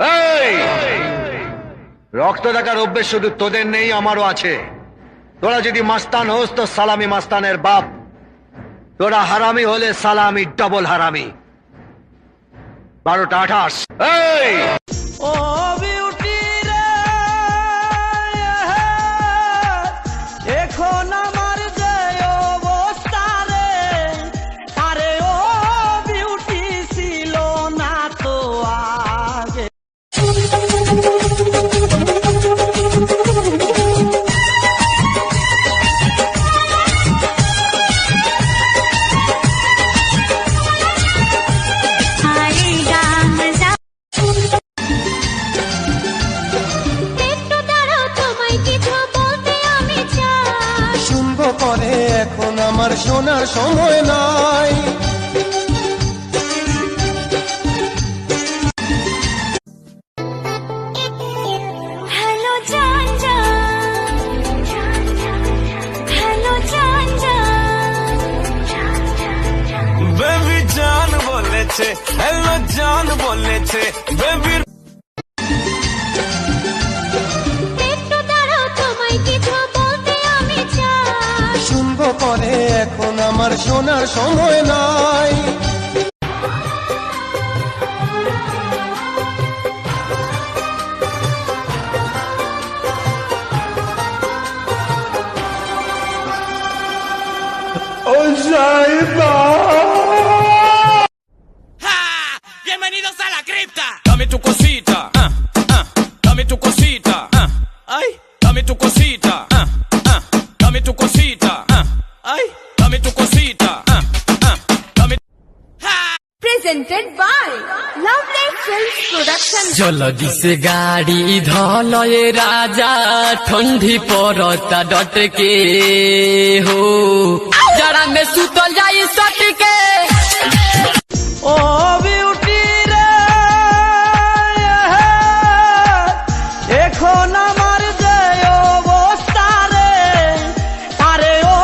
এই রক্ত দেখার অভ্যেস শুধু তোদের নেই, আমারও আছে। তোরা যদি মাস্তান হোস তো সালামি মাস্তানের বাপ, তোরা হারামি হলে সালামি ডবল হারামি। 12টা 28। এই ও বিউটি রে, এখন আমার যে অবস্থা রে, আরে ও বিউটি ছিল না তো আগে। শুনবো পরে, এখন আমার শোনার সময় নাই। হ্যালো জান জান, হ্যালো জান জান, বেবি জান বলেছে, হ্যালো জান বলেছে, বেবি একটু দাঁড়াও তোমায় কিছু বলতে আমি চাই। শুনবো পরে, এখন আমার শোনার সময় নাই। Bienvenidos a la cripta. Dame tu cosita, dame tu cosita, ay, dame tu cosita, dame tu cosita, ay, dame tu cosita, dame. Presented by Lovely Films Production. জলদিসে গাড়ি ধলয়ে রাজা, ঠন্ডি পরতা ডটকে হো, যারা মে সুতল যাই সটকে। ও বিউটি রে, এখন আমার যে অবস্থা রে, আরে ও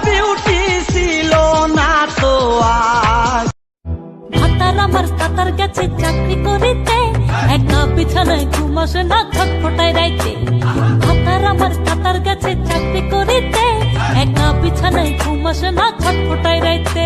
বিউটি ছিল না তো আগে। ভাতার আমার কাতার গেছে চাকরি করিতে, একা বিছানায় ঘুমাসে না খটফটায় রাইতে। ভাতার আমার কাতার গেছে চাকরি করিতে, একা বিছানায় ঘুমাসে না খটফটায় রাইতে।